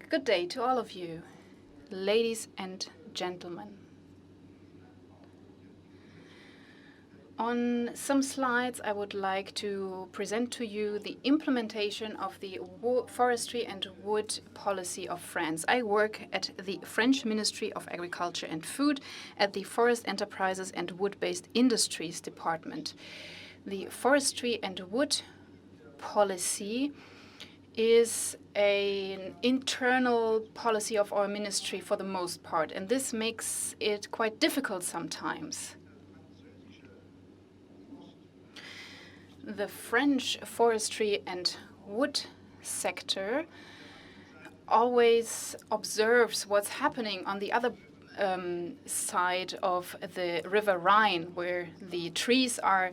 Good day to all of you, ladies and gentlemen. On some slides, I would like to present to you the implementation of the forestry and wood policy of France. I work at the French Ministry of Agriculture and Food at the Forest Enterprises and Wood-Based Industries Department. The forestry and wood policy is an internal policy of our ministry for the most part, and this makes it quite difficult sometimes. The French forestry and wood sector always observes what's happening on the other side of the River Rhine, where the trees are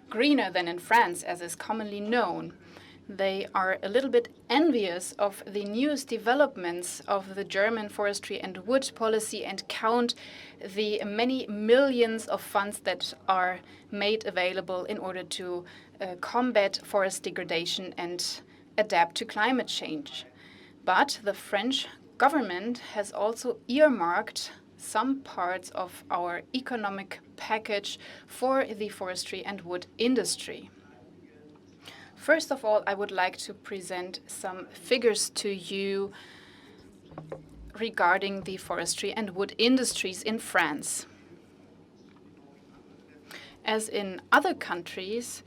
greener than in France, as is commonly known. They are a little bit envious of the newest developments of the German forestry and wood policy and count the many millions of funds that are made available in order to combat forest degradation and adapt to climate change. But the French government has also earmarked some parts of our economic package for the forestry and wood industry. First of all, I would like to present some figures to you regarding the forestry and wood industries in France. As in other countries,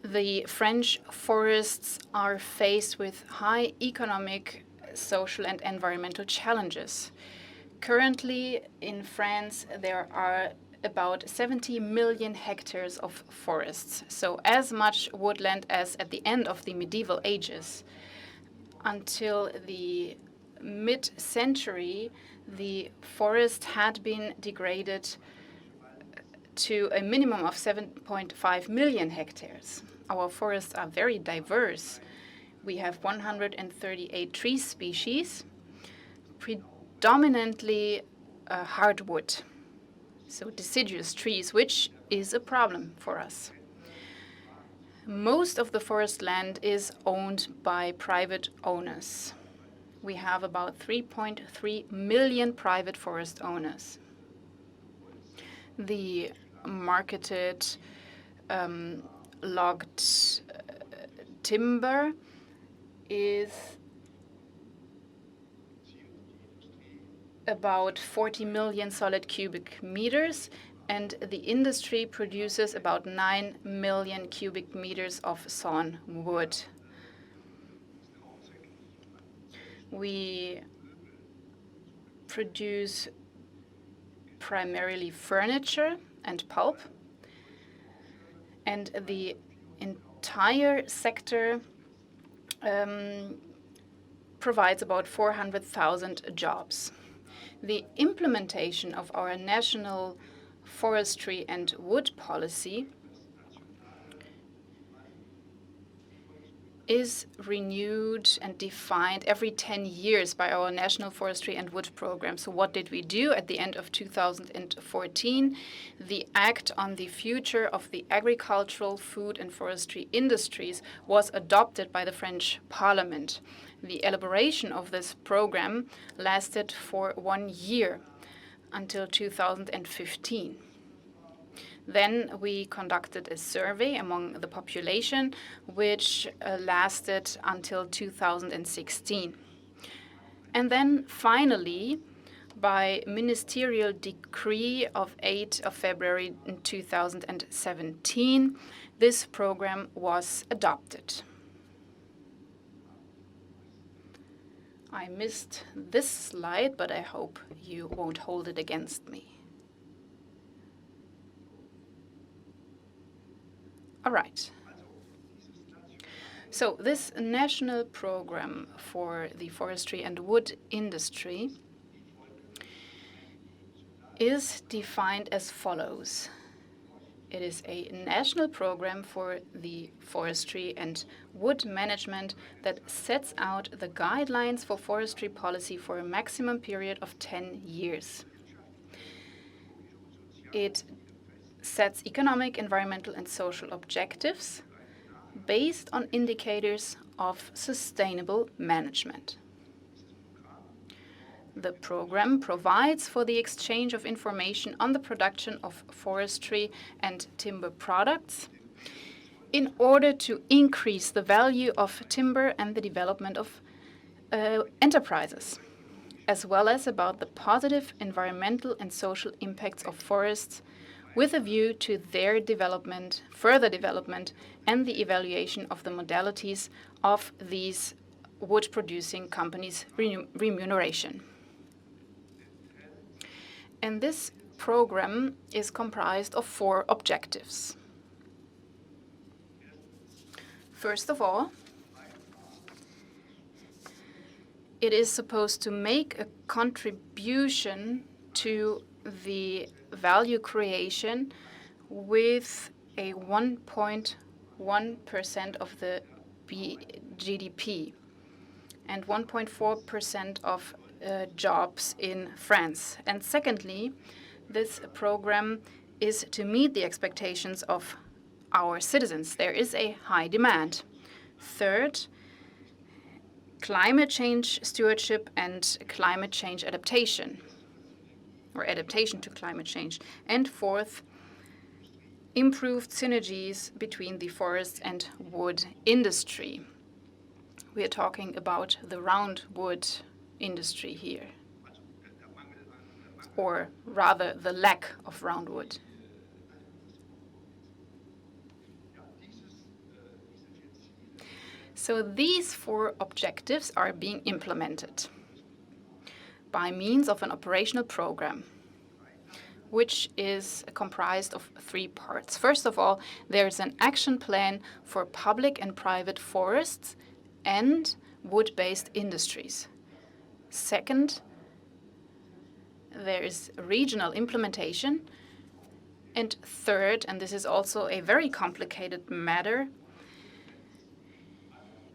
the French forests are faced with high economic, social, and environmental challenges. Currently, in France, there are about 70 million hectares of forests, so as much woodland as at the end of the medieval ages. Until the mid-century, the forest had been degraded to a minimum of 7.5 million hectares. Our forests are very diverse. We have 138 tree species, predominantly hardwood, so deciduous trees, which is a problem for us. Most of the forest land is owned by private owners. We have about 3.3 million private forest owners. The marketed logged timber is about 40 million solid cubic meters, and the industry produces about 9 million cubic meters of sawn wood. We produce primarily furniture and pulp, and the entire sector provides about 400,000 jobs. The implementation of our national forestry and wood policy is renewed and defined every 10 years by our National Forestry and Wood Program. So what did we do at the end of 2014? The Act on the Future of the Agricultural, Food and Forestry Industries was adopted by the French Parliament. The elaboration of this program lasted for 1 year until 2015. Then we conducted a survey among the population, which lasted until 2016. And then finally, by ministerial decree of 8 of February 2017, this program was adopted. I missed this slide, but I hope you won't hold it against me. All right. So this national program for the forestry and wood industry is defined as follows. It is a national program for the forestry and wood management that sets out the guidelines for forestry policy for a maximum period of 10 years. It sets economic, environmental, and social objectives based on indicators of sustainable management. The program provides for the exchange of information on the production of forestry and timber products in order to increase the value of timber and the development of enterprises, as well as about the positive environmental and social impacts of forests with a view to their development, further development, and the evaluation of the modalities of these wood-producing companies' remuneration. And this program is comprised of 4 objectives. First of all, it is supposed to make a contribution to the value creation with a 1.1% of the GDP and 1.4% of jobs in France. And secondly, this program is to meet the expectations of our citizens. There is a high demand. Third, climate change stewardship and climate change adaptation, or adaptation to climate change. And fourth, improved synergies between the forest and wood industry. We are talking about the round wood industry here, or rather the lack of round wood. So these 4 objectives are being implemented by means of an operational program, which is comprised of 3 parts. First of all, there's an action plan for public and private forests and wood-based industries. Second, there is regional implementation. And third, and this is also a very complicated matter,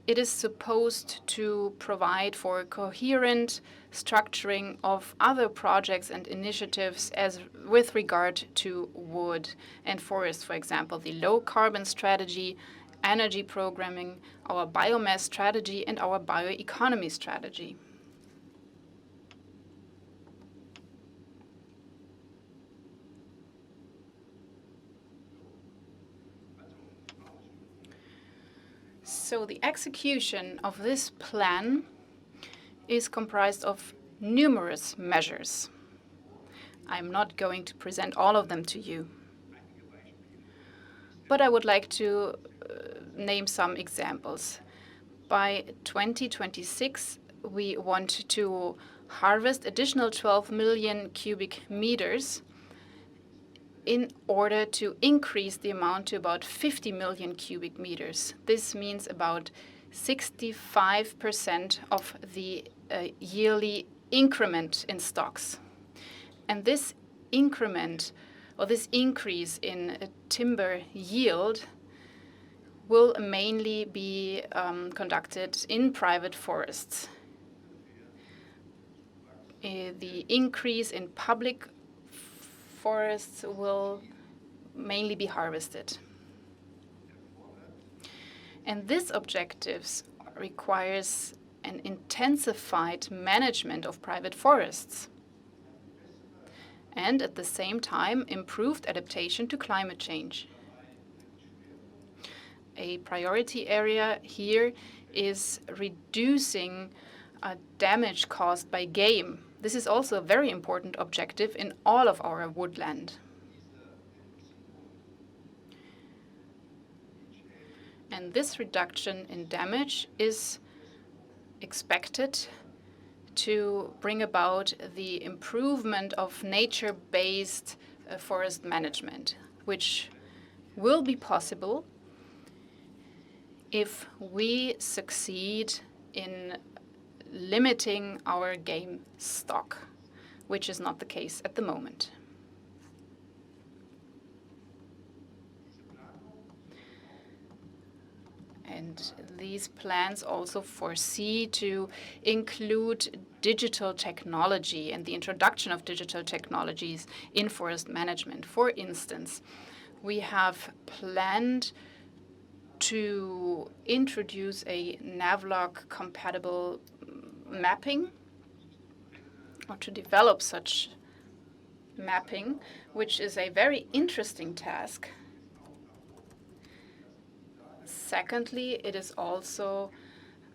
it is supposed to provide for coherent structuring of other projects and initiatives as with regard to wood and forest, for example, the low-carbon strategy, energy programming, our biomass strategy, and our bioeconomy strategy. So the execution of this plan is comprised of numerous measures. I'm not going to present all of them to you, but I would like to name some examples. By 2026, we want to harvest additional 12 million cubic meters in order to increase the amount to about 50 million cubic meters. This means about 65% of the yearly increment in stocks. And this increment, or this increase in timber yield, will mainly be conducted in private forests. The increase in public forests will mainly be harvested. And this objectives requires an intensified management of private forests and at the same time improved adaptation to climate change. A priority area here is reducing damage caused by game. This is also a very important objective in all of our woodland. And this reduction in damage is expected to bring about the improvement of nature-based forest management, which will be possible if we succeed in limiting our game stock, which is not the case at the moment. And these plans also foresee to include digital technology and the introduction of digital technologies in forest management. For instance, we have planned to introduce a Navlog compatible mapping or to develop such mapping, which is a very interesting task. Secondly, it is also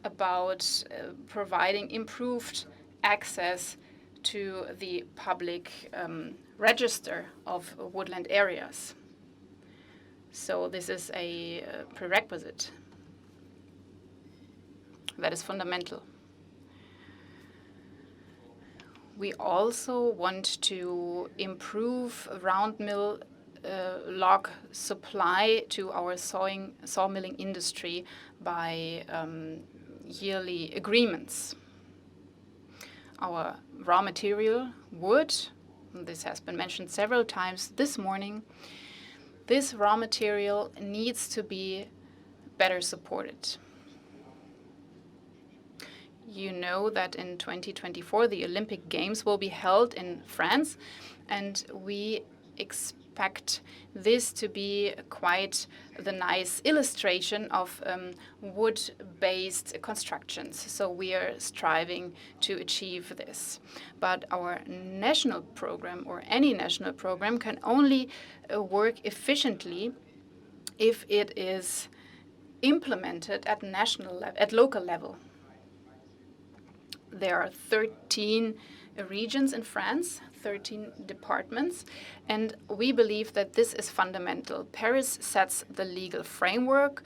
about providing improved access to the public register of woodland areas. So this is a prerequisite that is fundamental. We also want to improve round mill log supply to our sawmilling industry by yearly agreements. Our raw material, wood, this has been mentioned several times this morning, this raw material needs to be better supported. You know that in 2024 the Olympic Games will be held in France, and we expect this to be quite the nice illustration of wood-based constructions. So we are striving to achieve this. But our national program, or any national program, can only work efficiently if it is implemented at local level. There are 13 regions in France, 13 departments, and we believe that this is fundamental. Paris sets the legal framework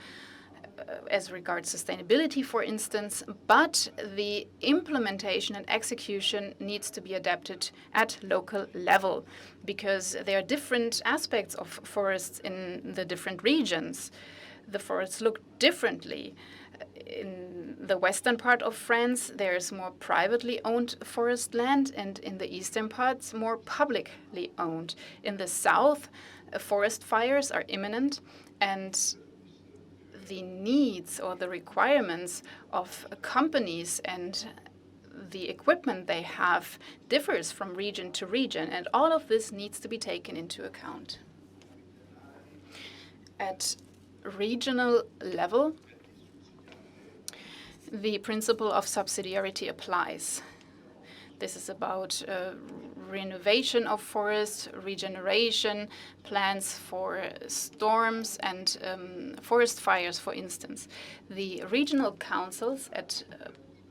as regards sustainability, for instance, but the implementation and execution needs to be adapted at local level because there are different aspects of forests in the different regions. The forests look differently. In the western part of France, there's more privately owned forest land, and in the eastern parts, more publicly owned. In the south, forest fires are imminent, and the needs or the requirements of companies and the equipment they have differs from region to region, and all of this needs to be taken into account. At regional level, the principle of subsidiarity applies. This is about renovation of forests, regeneration, plans for storms and forest fires, for instance. The regional councils at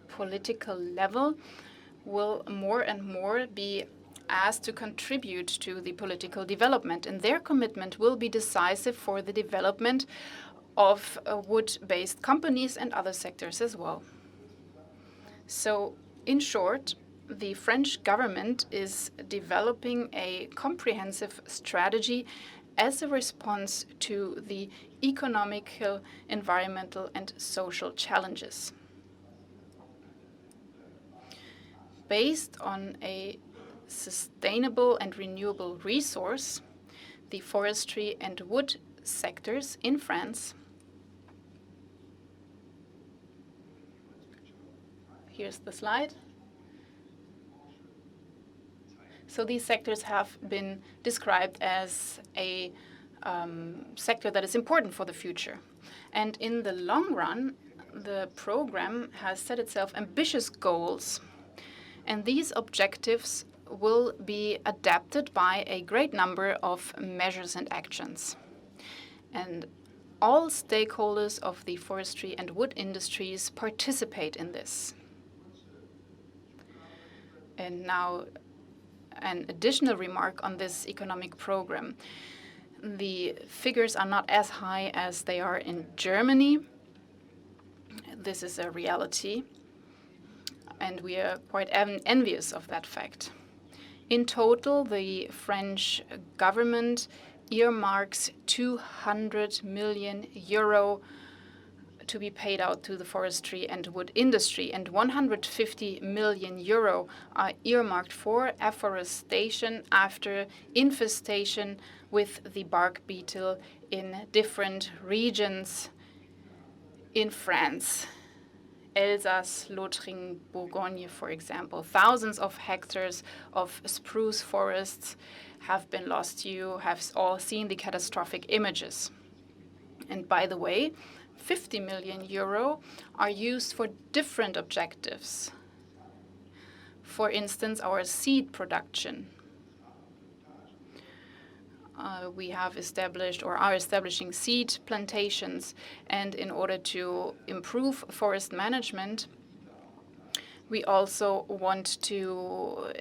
political level will more and more be asked to contribute to the political development, and their commitment will be decisive for the development of wood-based companies and other sectors as well. So, in short, the French government is developing a comprehensive strategy as a response to the economical, environmental, and social challenges. Based on a sustainable and renewable resource, the forestry and wood sectors in France. Here's the slide. So these sectors have been described as a sector that is important for the future. And in the long run, the program has set itself ambitious goals. And these objectives will be adapted by a great number of measures and actions. And all stakeholders of the forestry and wood industries participate in this. And now an additional remark on this economic program. The figures are not as high as they are in Germany. This is a reality, and we are quite envious of that fact. In total, the French government earmarks 200 million euro to be paid out to the forestry and wood industry, and 150 million euro are earmarked for afforestation after infestation with the bark beetle in different regions in France. Alsace, Lothringen, Bourgogne, for example. Thousands of hectares of spruce forests have been lost. You have all seen the catastrophic images. And by the way, 50 million euro are used for different objectives. For instance, our seed production. We have established or are establishing seed plantations, and in order to improve forest management, we also want to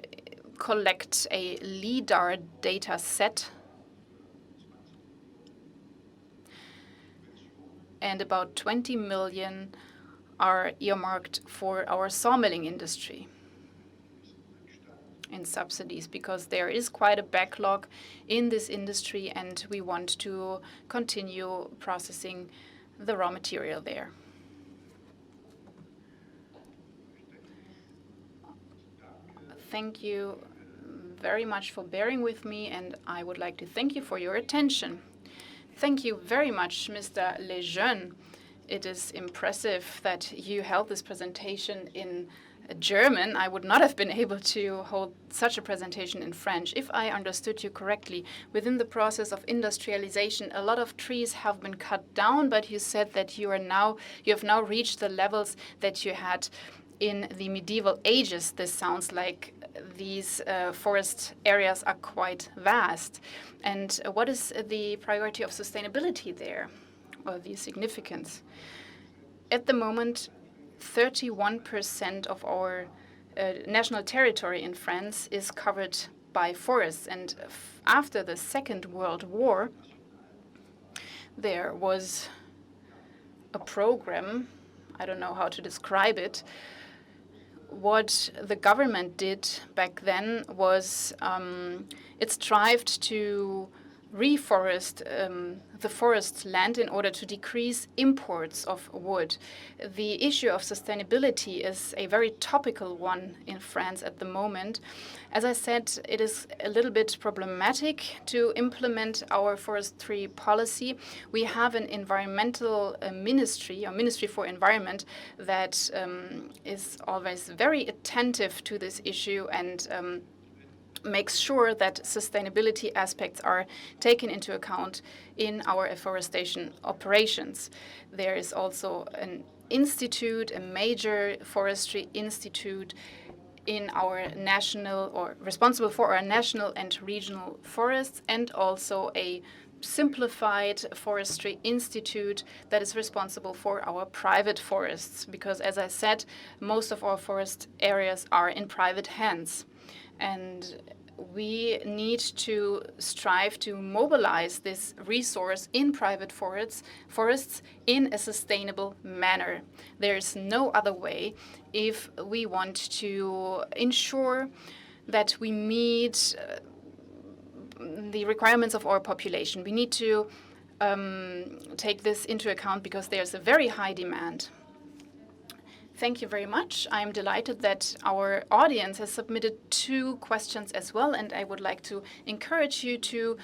collect a LIDAR data set, and about 20 million are earmarked for our sawmilling industry in subsidies, because there is quite a backlog in this industry and we want to continue processing the raw material there. Thank you very much for bearing with me, and I would like to thank you for your attention. Thank you very much, Mr. Lejeune. It is impressive that you held this presentation in German. I would not have been able to hold such a presentation in French. If I understood you correctly, within the process of industrialization, a lot of trees have been cut down, but you said that you have now reached the levels that you had in the medieval ages. This sounds like these forest areas are quite vast. And what is the priority of sustainability there, or the significance? At the moment, 31% of our national territory in France is covered by forests. And after the Second World War, there was a program, I don't know how to describe it. What the government did back then was it strived to reforest the forest land in order to decrease imports of wood. The issue of sustainability is a very topical one in France at the moment. As I said, it is a little bit problematic to implement our forestry policy. We have an environmental ministry, or Ministry for Environment, that is always very attentive to this issue and makes sure that sustainability aspects are taken into account in our afforestation operations. There is also an institute, a major forestry institute in our national, or responsible for our national and regional forests, and also a simplified forestry institute that is responsible for our private forests, because as I said, most of our forest areas are in private hands. And we need to strive to mobilize this resource in private forests in a sustainable manner. There is no other way if we want to ensure that we meet the requirements of our population. We need to take this into account because there's a very high demand. Thank you very much. I'm delighted that our audience has submitted 2 questions as well, and I would like to encourage you to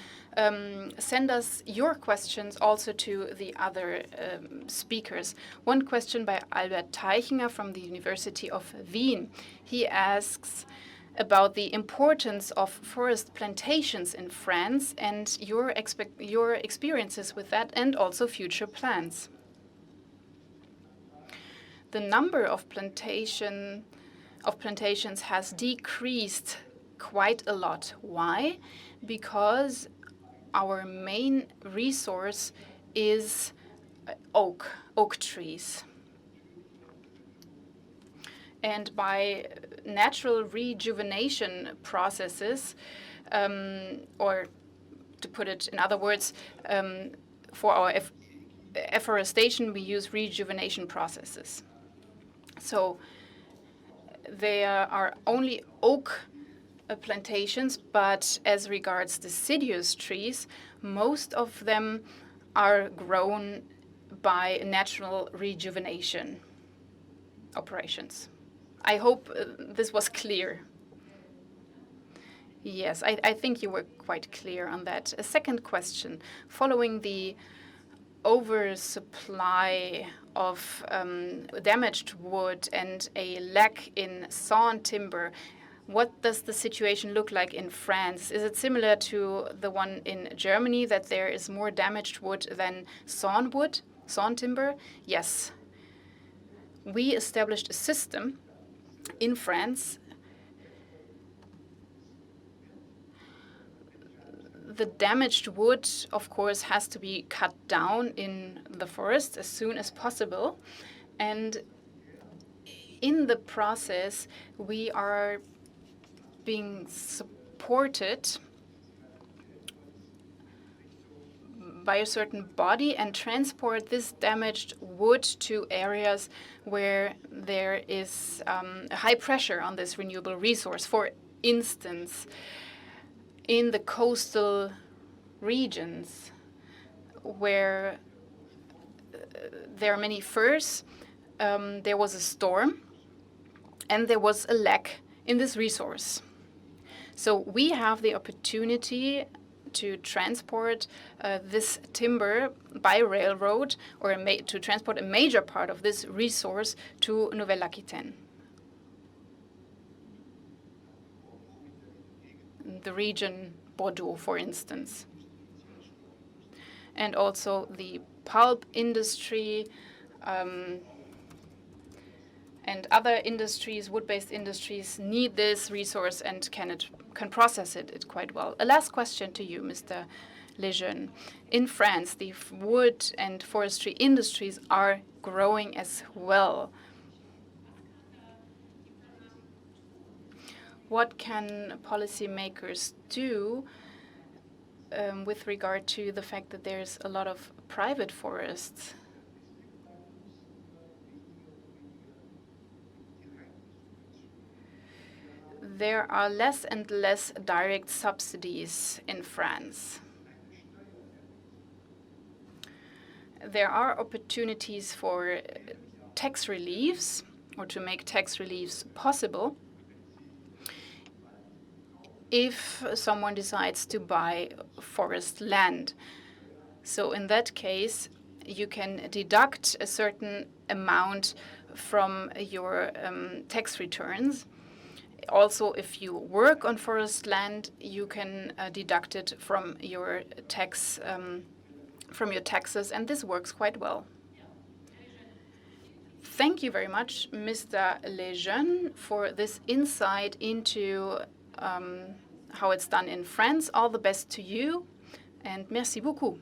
send us your questions also to the other speakers. One question by Albert Teichinger from the University of Wien. He asks about the importance of forest plantations in France and your experiences with that, and also future plans. The number of plantations has decreased quite a lot. Why? Because our main resource is oak trees. And by natural rejuvenation processes, or to put it in other words, for our afforestation, we use rejuvenation processes. So there are only oak plantations, but as regards deciduous trees, most of them are grown by natural rejuvenation operations. I hope this was clear. Yes, I think you were quite clear on that. A second question. Following the oversupply of damaged wood and a lack in sawn timber, what does the situation look like in France? Is it similar to the one in Germany, that there is more damaged wood than sawn timber? Yes. We established a system in France The damaged wood, of course, has to be cut down in the forest as soon as possible. And in the process, we are being supported by a certain body and transport this damaged wood to areas where there is a high pressure on this renewable resource. For instance, in the coastal regions where there are many firs, there was a storm and there was a lack in this resource. So we have the opportunity to transport this timber by railroad, or to transport a major part of this resource to Nouvelle-Aquitaine, the region Bordeaux, for instance. And also the pulp industry and other industries, wood-based industries, need this resource and can process it quite well. A last question to you, Mr. Lejeune. In France, the wood and forestry industries are growing as well. What can policymakers do with regard to the fact that there's a lot of private forests? There are less and less direct subsidies in France. There are opportunities for tax reliefs, or to make tax reliefs possible, if someone decides to buy forest land. So in that case, you can deduct a certain amount from your tax returns. Also, if you work on forest land, you can deduct it from your taxes, and this works quite well. Thank you very much, Mr. Lejeune, for this insight into how it's done in France. All the best to you, and merci beaucoup.